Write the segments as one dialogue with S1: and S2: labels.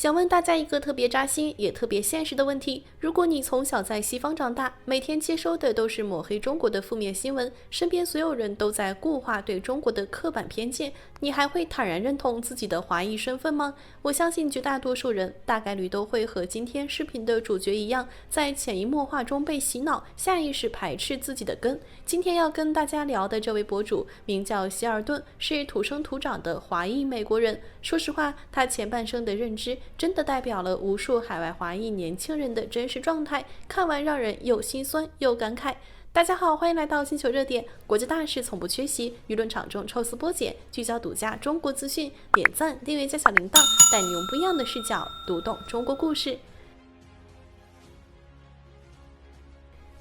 S1: 想问大家一个特别扎心也特别现实的问题：如果你从小在西方长大，每天接收的都是抹黑中国的负面新闻，身边所有人都在固化对中国的刻板偏见，你还会坦然认同自己的华裔身份吗？我相信绝大多数人大概率都会和今天视频的主角一样，在潜移默化中被洗脑，下意识排斥自己的根。今天要跟大家聊的这位博主名叫希尔顿，是土生土长的华裔美国人。说实话，他前半生的认知真的代表了无数海外华裔年轻人的真实状态，看完让人又心酸又感慨。大家好，欢迎来到星球热点，国际大事从不缺席，舆论场中抽丝剥茧，聚焦独家中国资讯，点赞、订阅加小铃铛，带你用不一样的视角读懂中国故事。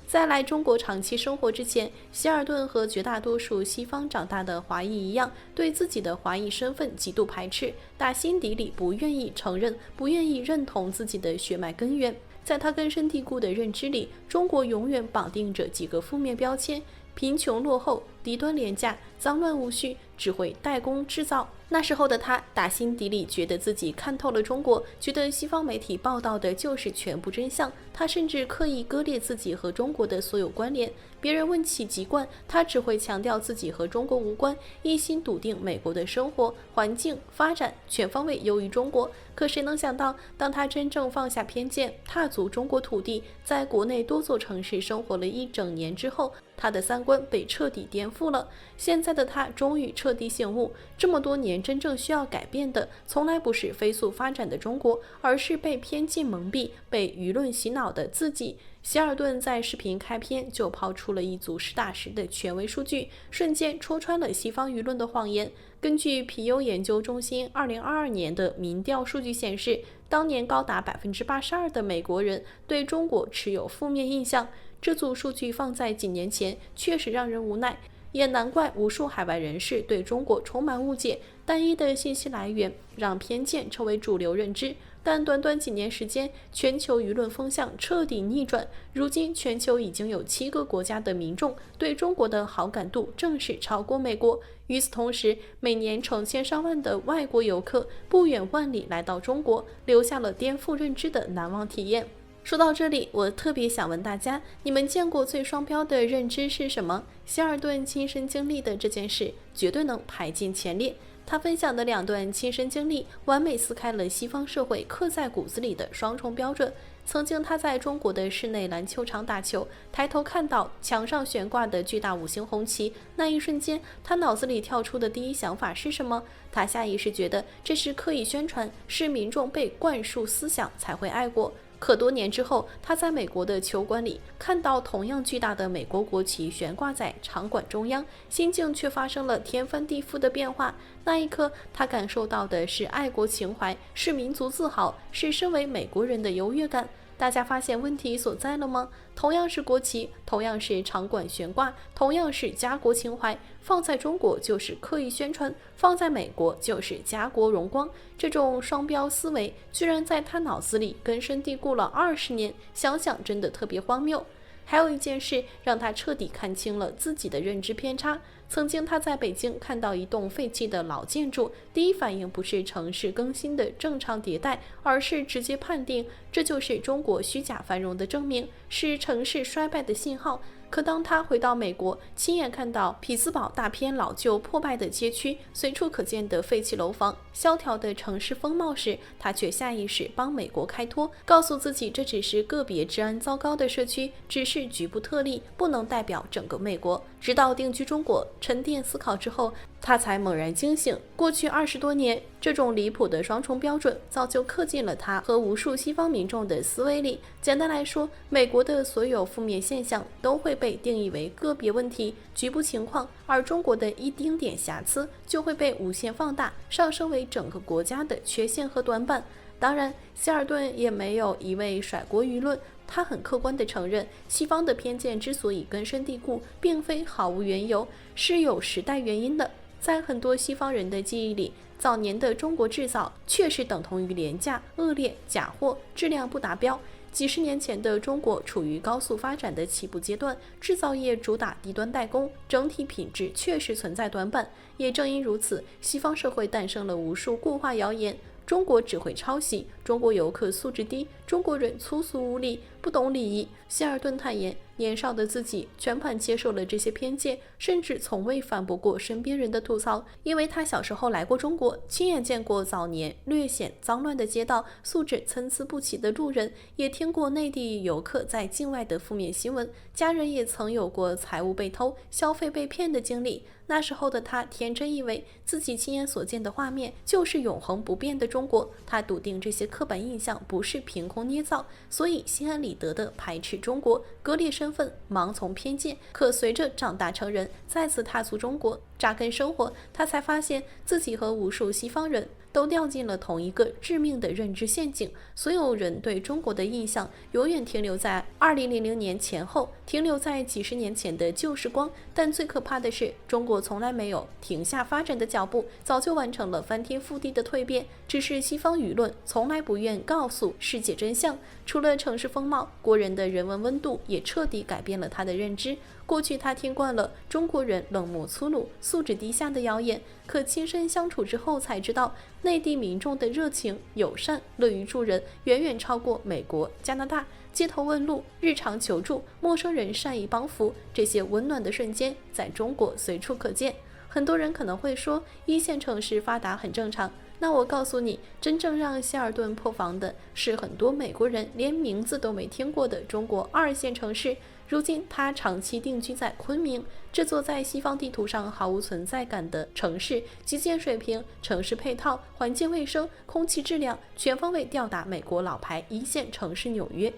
S1: 在来中国长期生活之前，希尔顿和绝大多数西方长大的华裔一样，对自己的华裔身份极度排斥，打心底里不愿意承认、不愿意认同自己的血脉根源。在他根深蒂固的认知里，中国永远绑定着几个负面标签：贫穷落后、低端廉价、脏乱无序，只会代工制造。那时候的他打心底里觉得自己看透了中国，觉得西方媒体报道的就是全部真相。他甚至刻意割裂自己和中国的所有关联。别人问起籍贯，他只会强调自己和中国无关，一心笃定美国的生活环境发展全方位优于中国。可谁能想到，当他真正放下偏见，踏足中国土地，在国内多座城市生活了一整年之后，他的三观被彻底颠覆了。现在的他终于彻底醒悟，这么多年真正需要改变的，从来不是飞速发展的中国，而是被偏见蒙蔽、被舆论洗脑的自己。希尔顿在视频开篇就抛出了一组实打实的权威数据，瞬间戳穿了西方舆论的谎言。根据皮尤研究中心2022年的民调数据显示，当年高达82%的美国人对中国持有负面印象。这组数据放在几年前确实让人无奈，也难怪无数海外人士对中国充满误解。单一的信息来源让偏见成为主流认知，但短短几年时间，全球舆论风向彻底逆转。如今全球已经有7个国家的民众对中国的好感度正式超过美国。与此同时，每年成千上万的外国游客不远万里来到中国，留下了颠覆认知的难忘体验。说到这里，我特别想问大家，你们见过最双标的认知是什么？希尔顿亲身经历的这件事绝对能排进前列。他分享的2段亲身经历，完美撕开了西方社会刻在骨子里的双重标准。曾经他在中国的室内篮球场打球，抬头看到墙上悬挂的巨大5星红旗，那一瞬间，他脑子里跳出的第一想法是什么？他下意识觉得这是刻意宣传，是民众被灌输思想才会爱国。可多年之后，他在美国的球馆里看到同样巨大的美国国旗悬挂在场馆中央，心境却发生了天翻地覆的变化。那一刻，他感受到的是爱国情怀，是民族自豪，是身为美国人的优越感。大家发现问题所在了吗？同样是国旗，同样是场馆悬挂，同样是家国情怀，放在中国就是刻意宣传，放在美国就是家国荣光。这种双标思维居然在他脑子里根深蒂固了20年，想想真的特别荒谬。还有一件事让他彻底看清了自己的认知偏差。曾经他在北京看到一栋废弃的老建筑，第一反应不是城市更新的正常迭代，而是直接判定这就是中国虚假繁荣的证明，是城市衰败的信号。可当他回到美国，亲眼看到匹兹堡大片老旧破败的街区，随处可见的废弃楼房，萧条的城市风貌时，他却下意识帮美国开脱，告诉自己这只是个别治安糟糕的社区，只是局部特例，不能代表整个美国。直到定居中国，沉淀思考之后，他才猛然惊醒，过去20多年，这种离谱的双重标准早就刻进了他和无数西方民众的思维里。简单来说，美国的所有负面现象都会被定义为个别问题、局部情况，而中国的一丁点瑕疵就会被无限放大，上升为整个国家的缺陷和短板。当然，希尔顿也没有一味甩锅舆论，他很客观地承认，西方的偏见之所以根深蒂固，并非毫无缘由，是有时代原因的。在很多西方人的记忆里，早年的中国制造确实等同于廉价、恶劣、假货，质量不达标。几十年前的中国处于高速发展的起步阶段，制造业主打低端代工，整体品质确实存在短板。也正因如此，西方社会诞生了无数固化谣言，中国只会抄袭，中国游客素质低，中国人粗俗无礼，不懂礼仪。希尔顿坦言，年少的自己全盘接受了这些偏见，甚至从未反驳过身边人的吐槽，因为他小时候来过中国，亲眼见过早年略显脏乱的街道，素质参差不齐的路人，也听过内地游客在境外的负面新闻，家人也曾有过财物被偷、消费被骗的经历。那时候的他天真以为自己亲眼所见的画面就是永恒不变的中国，他笃定这些刻板印象不是凭空捏造，所以心安理得地排斥中国，割裂身份，盲从偏见。可随着长大成人，再次踏足中国扎根生活，他才发现自己和无数西方人都掉进了同一个致命的认知陷阱。所有人对中国的印象永远停留在2000年前后，停留在几十年前的旧时光。但最可怕的是，中国从来没有停下发展的脚步，早就完成了翻天覆地的蜕变，只是西方舆论从来不愿告诉世界真相。除了城市风貌，国人的人文温度也彻底改变了他的认知。过去他听惯了中国人冷漠粗鲁、素质低下的谣言，可亲身相处之后才知道，内地民众的热情、友善、乐于助人，远远超过美国、加拿大。街头问路、日常求助、陌生人善意帮扶，这些温暖的瞬间在中国随处可见。很多人可能会说，一线城市发达很正常。那我告诉你，真正让希尔顿破防的是很多美国人连名字都没听过的中国2线城市。如今他长期定居在昆明，这座在西方地图上毫无存在感的城市，基建水平、城市配套、环境卫生、空气质量全方位吊打美国老牌1线城市纽约。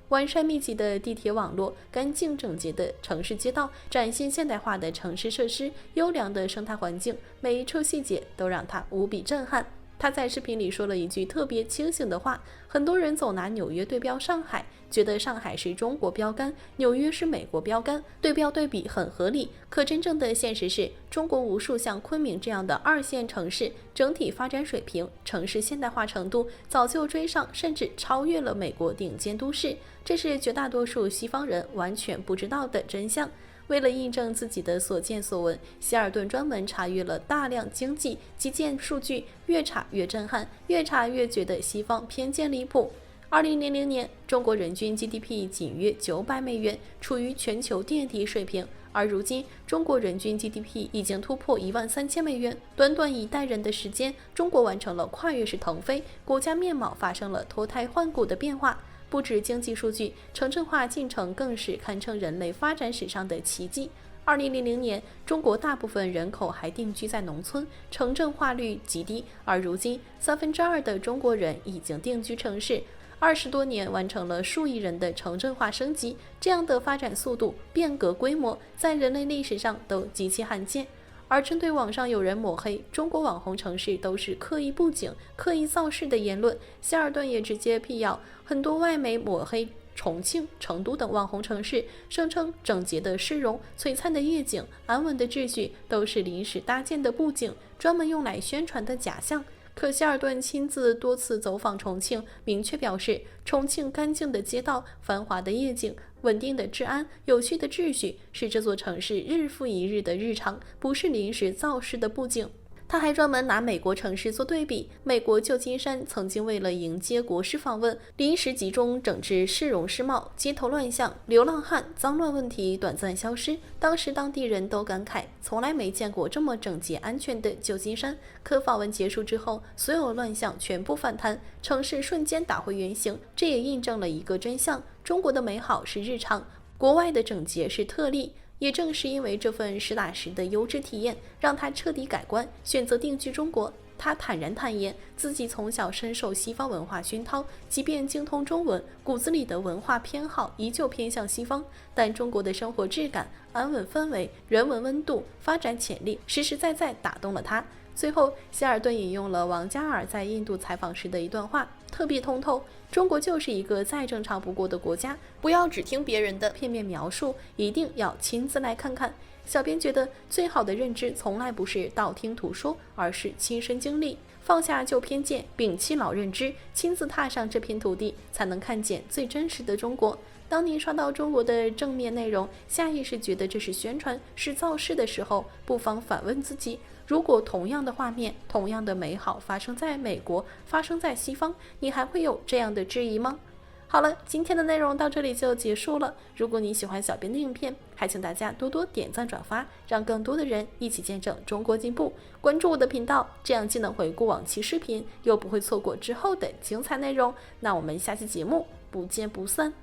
S1: 完善密集的地铁网络，干净整洁的城市街道，崭新现代化的城市设施，优良的生态环境，每一处细节都让他无比震撼。他在视频里说了一句特别清醒的话，很多人总拿纽约对标上海，觉得上海是中国标杆，纽约是美国标杆，对标对比很合理。可真正的现实是，中国无数像昆明这样的2线城市，整体发展水平、城市现代化程度早就追上甚至超越了美国顶尖都市，这是绝大多数西方人完全不知道的真相。为了印证自己的所见所闻，希尔顿专门查阅了大量经济、基建数据，越查越震撼，越查越觉得西方偏见离谱。2000年，中国人均 GDP 仅约900美元，处于全球垫底水平。而如今，中国人均 GDP 已经突破13000美元，短短1代人的时间，中国完成了跨越式腾飞，国家面貌发生了脱胎换骨的变化。不止经济数据，城镇化进程更是堪称人类发展史上的奇迹。2000年，中国大部分人口还定居在农村，城镇化率极低，而如今2/3的中国人已经定居城市。20多年完成了数亿人的城镇化升级，这样的发展速度、变革规模，在人类历史上都极其罕见。而针对网上有人抹黑中国网红城市都是刻意布景、刻意造势的言论，希尔顿也直接辟谣，很多外媒抹黑重庆、成都等网红城市，声称整洁的市容、璀璨的夜景、安稳的秩序都是临时搭建的布景，专门用来宣传的假象。可希尔顿亲自多次走访重庆，明确表示，重庆干净的街道、繁华的夜景、稳定的治安、有序的秩序，是这座城市日复一日的日常，不是临时造势的布景。他还专门拿美国城市做对比，美国旧金山曾经为了迎接国事访问，临时集中整治市容市貌，街头乱象、流浪汉、脏乱问题短暂消失。当时当地人都感慨，从来没见过这么整洁安全的旧金山。可访问结束之后，所有乱象全部反弹，城市瞬间打回原形。这也印证了一个真相：中国的美好是日常，国外的整洁是特例。也正是因为这份实打实的优质体验，让他彻底改观，选择定居中国。他坦然坦言，自己从小深受西方文化熏陶，即便精通中文，骨子里的文化偏好依旧偏向西方。但中国的生活质感、安稳氛围、人文温度、发展潜力，实实在在打动了他。最后，希尔顿引用了王嘉尔在印度采访时的一段话，特别通透：中国就是一个再正常不过的国家，不要只听别人的片面描述，一定要亲自来看看。小编觉得，最好的认知从来不是道听途说，而是亲身经历。放下旧偏见，摒弃老认知，亲自踏上这片土地，才能看见最真实的中国。当你刷到中国的正面内容，下意识觉得这是宣传、是造势的时候，不妨反问自己：如果同样的画面、同样的美好发生在美国，发生在西方，你还会有这样的质疑吗？好了，今天的内容到这里就结束了。如果你喜欢小编的影片，还请大家多多点赞转发，让更多的人一起见证中国进步。关注我的频道，这样既能回顾往期视频，又不会错过之后的精彩内容。那我们下期节目不见不散。